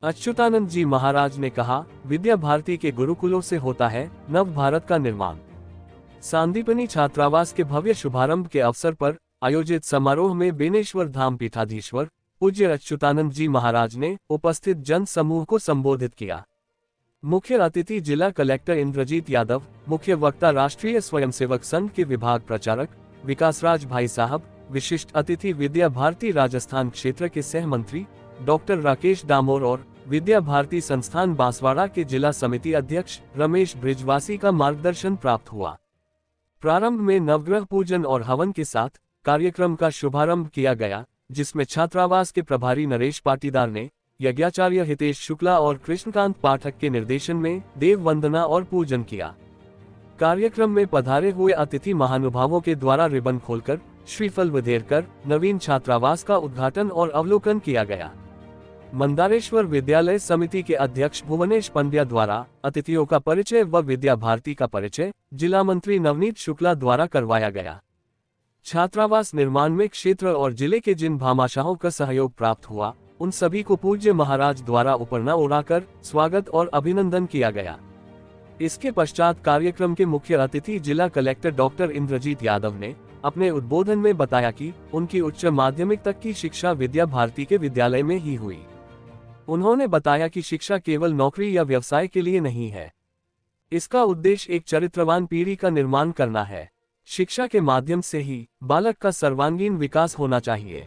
अच्युतानंद जी महाराज ने कहा, विद्या भारती के गुरुकुलों से होता है नव भारत का निर्माण। सांदीपनी छात्रावास के भव्य शुभारंभ के अवसर पर आयोजित समारोह में बेनेश्वर धाम पीठाधीश्वर पूज्य अच्युतानंद जी महाराज ने उपस्थित जन समूह को संबोधित किया। मुख्य अतिथि जिला कलेक्टर इंद्रजीत यादव, मुख्य वक्ता राष्ट्रीय स्वयंसेवक संघ के विभाग प्रचारक विकासराज भाई साहब, विशिष्ट अतिथि विद्या भारती राजस्थान क्षेत्र के सह मंत्री डॉक्टर राकेश डामोर और विद्या भारती संस्थान बांसवाड़ा के जिला समिति अध्यक्ष रमेश बृजवासी का मार्गदर्शन प्राप्त हुआ। प्रारंभ में नवग्रह पूजन और हवन के साथ कार्यक्रम का शुभारंभ किया गया, जिसमें छात्रावास के प्रभारी नरेश पाटीदार ने यज्ञाचार्य हितेश शुक्ला और कृष्णकांत पाठक के निर्देशन में देव वंदना और पूजन किया। कार्यक्रम में पधारे हुए अतिथि महानुभावों के द्वारा रिबन खोलकर श्रीफल विधेर कर नवीन छात्रावास का उद्घाटन और अवलोकन किया गया। मंदारेश्वर विद्यालय समिति के अध्यक्ष भुवनेश पंड्या द्वारा अतिथियों का परिचय व विद्या भारती का परिचय जिला मंत्री नवनीत शुक्ला द्वारा करवाया गया। छात्रावास निर्माण में क्षेत्र और जिले के जिन भामाशाहों का सहयोग प्राप्त हुआ, उन सभी को पूज्य महाराज द्वारा उपरना उड़ाकर स्वागत और अभिनंदन किया गया। इसके पश्चात कार्यक्रम के मुख्य अतिथि जिला कलेक्टर डॉक्टर इंद्रजीत यादव ने अपने उद्बोधन में बताया कि उनकी उच्च माध्यमिक तक की शिक्षा विद्या भारती के विद्यालय में ही हुई। उन्होंने बताया कि शिक्षा केवल नौकरी या व्यवसाय के लिए नहीं है, इसका उद्देश्य एक चरित्रवान पीढ़ी का निर्माण करना है। शिक्षा के माध्यम से ही बालक का सर्वांगीण विकास होना चाहिए।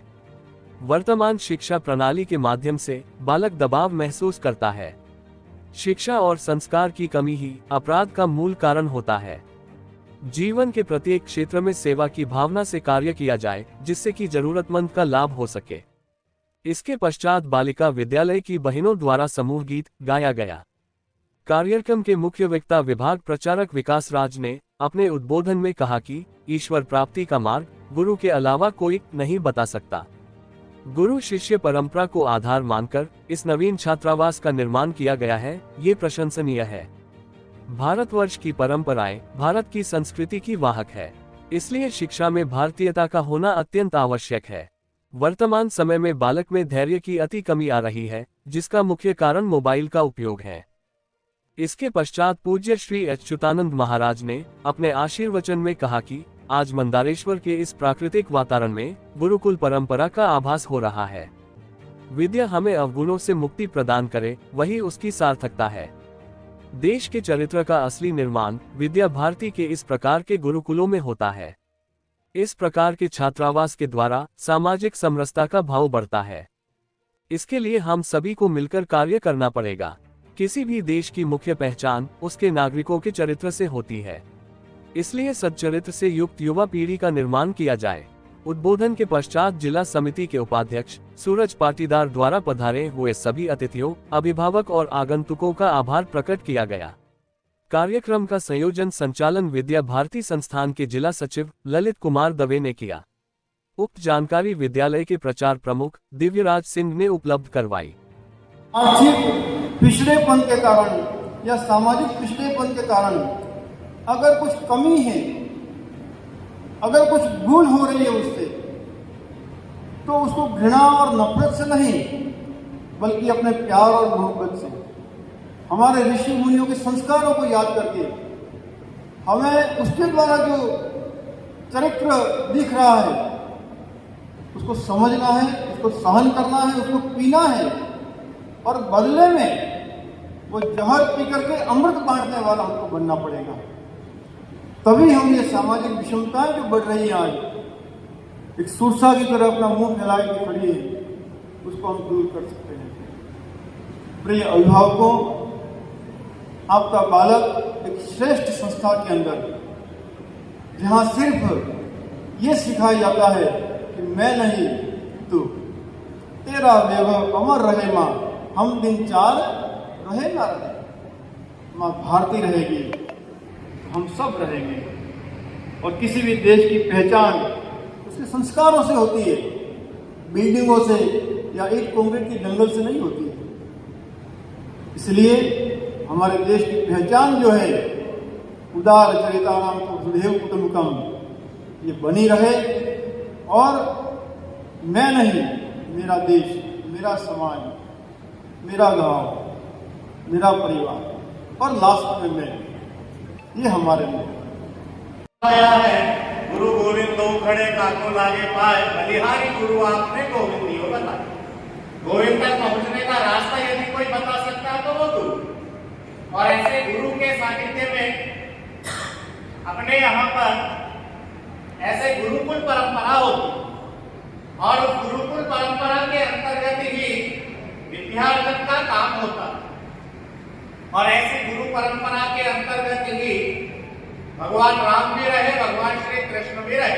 वर्तमान शिक्षा प्रणाली के माध्यम से बालक दबाव महसूस करता है। शिक्षा और संस्कार की कमी ही अपराध का मूल कारण होता है। जीवन के प्रत्येक क्षेत्र में सेवा की भावना से कार्य किया जाए, जिससे कि जरूरतमंद का लाभ हो सके। इसके पश्चात बालिका विद्यालय की बहनों द्वारा समूह गीत गाया गया। कार्यक्रम के मुख्य वक्ता विभाग प्रचारक विकास राज ने अपने उद्बोधन में कहा कि ईश्वर प्राप्ति का मार्ग गुरु के अलावा कोई नहीं बता सकता। गुरु शिष्य परंपरा को आधार मानकर इस नवीन छात्रावास का निर्माण किया गया है, ये प्रशंसनीय है। भारतवर्ष की परंपराएं भारत की संस्कृति की वाहक है, इसलिए शिक्षा में भारतीयता का होना अत्यंत आवश्यक है। वर्तमान समय में बालक में धैर्य की अति कमी आ रही है, जिसका मुख्य कारण मोबाइल का उपयोग है। इसके पश्चात पूज्य श्री अच्युतानंद महाराज ने अपने आशीर्वचन में कहा कि आज मंदारेश्वर के इस प्राकृतिक वातावरण में गुरुकुल परंपरा का आभास हो रहा है। विद्या हमें अवगुणों से मुक्ति प्रदान करे, वही उसकी सार्थकता है। देश के चरित्र का असली निर्माण विद्या भारती के इस प्रकार के गुरुकुलों में होता है। इस प्रकार के छात्रावास के द्वारा सामाजिक समरसता का भाव बढ़ता है। इसके लिए हम सभी को मिलकर कार्य करना पड़ेगा। किसी भी देश की मुख्य पहचान उसके नागरिकों के चरित्र से होती है, इसलिए सच्चरित्र से युक्त युवा पीढ़ी का निर्माण किया जाए। उद्बोधन के पश्चात जिला समिति के उपाध्यक्ष सूरज पाटीदार द्वारा पधारे हुए सभी अतिथियों, अभिभावक और आगंतुकों का आभार प्रकट किया गया। कार्यक्रम का संयोजन संचालन विद्या भारती संस्थान के जिला सचिव ललित कुमार दवे ने किया। उक्त जानकारी विद्यालय के प्रचार प्रमुख दिव्यराज सिंह ने उपलब्ध करवाई। आर्थिक पिछड़ेपन के कारण या सामाजिक पिछड़ेपन के कारण अगर कुछ कमी है, अगर कुछ भूल हो रही है उससे, तो उसको घृणा और नफरत से नहीं, बल्कि अपने प्यार और मोहब्बत से, हमारे ऋषि मुनियों के संस्कारों को याद करके हमें उसके द्वारा जो चरित्र दिख रहा है उसको समझना है, उसको सहन करना है, उसको पीना है और बदले में वो जहर पी करके अमृत बांटने वाला हमको बनना पड़ेगा। तभी हम ये सामाजिक विषमताएं जो बढ़ रही हैं आज एक सुरसा की तरह अपना मुंह फैलाए के खड़ी है, उसको हम दूर कर सकते हैं। प्रिय अभिभावकों, आपका बालक एक श्रेष्ठ संस्था के अंदर, जहां सिर्फ ये सिखाया जाता है कि मैं नहीं तू, तेरा वैभव अमर रहे माँ, हम दिन चार रहे ना रहे, माँ भारती रहेगी, हम सब रहेंगे। और किसी भी देश की पहचान उसके संस्कारों से होती है, बिल्डिंगों से या ईंट कंक्रीट की जंगल से नहीं होती है। इसलिए हमारे देश की पहचान जो है उदार चरितानाम वसुधैव कुटुंबकम, ये बनी रहे और मैं नहीं, मेरा देश, मेरा समाज, मेरा गांव, मेरा परिवार और लास्ट में मैं, ये हमारे लिए आया है। गुरु गोविंद दो खड़े काको लागे पाए, बलिहारी गुरु आपने गोविंदियों बताए। गोविंद तक पहुंचने का रास्ता यदि कोई बता सकता है तो वो गुरु। और ऐसे गुरु के सानिध्य में अपने यहाँ पर ऐसे गुरुकुल परंपरा होती और उस गुरुकुल परंपरा के अंतर्गत ही विद्यार्जन का काम होता। और ऐसी गुरु परंपरा के अंतर्गत ही भगवान राम भी रहे, भगवान श्री कृष्ण भी रहे।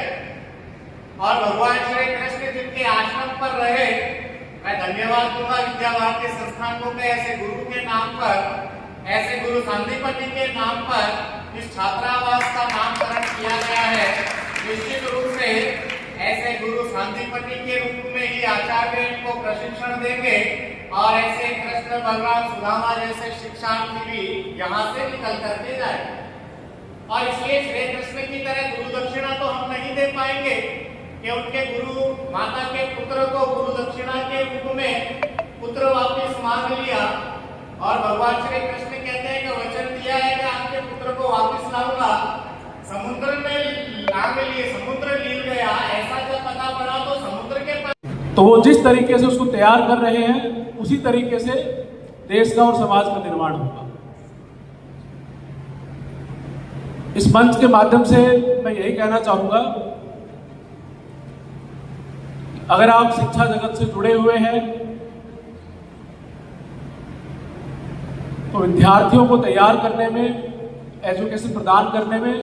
और भगवान श्री कृष्ण जिनके आश्रम पर रहे, मैं धन्यवाद दूंगा विद्या भारती संस्थान को कि ऐसे गुरु के नाम पर, ऐसे गुरु सांदीपनि के नाम पर इस छात्रावास का नामकरण किया गया है। निश्चित रूप से ऐसे गुरु सांदीपनि के रूप में ही आचार्य इनको प्रशिक्षण देंगे और ऐसे कृष्ण बलराम सुदामा जैसे शिक्षार्थी भी यहाँ से निकल करके जाएंगे। और इसलिए श्री कृष्ण की तरह गुरु दक्षिणा तो हम नहीं दे पाएंगे कि उनके गुरु माता के पुत्र को गुरु दक्षिणा के रूप में पुत्र वापस मांग लिया। और भगवान श्री कृष्ण कहते हैं कि वचन दिया है कि आपके पुत्र को वापस लाऊंगा। समुद्र में लांग लिए, समुद्र लील गया, ऐसा जब पता पड़ा तो समुद्र के पास। तो वो जिस तरीके से उसको तैयार कर रहे हैं उसी तरीके से देश का और समाज का निर्माण होगा। इस मंच के माध्यम से मैं यही कहना चाहूंगा, अगर आप शिक्षा जगत से जुड़े हुए हैं तो विद्यार्थियों को तैयार करने में, एजुकेशन प्रदान करने में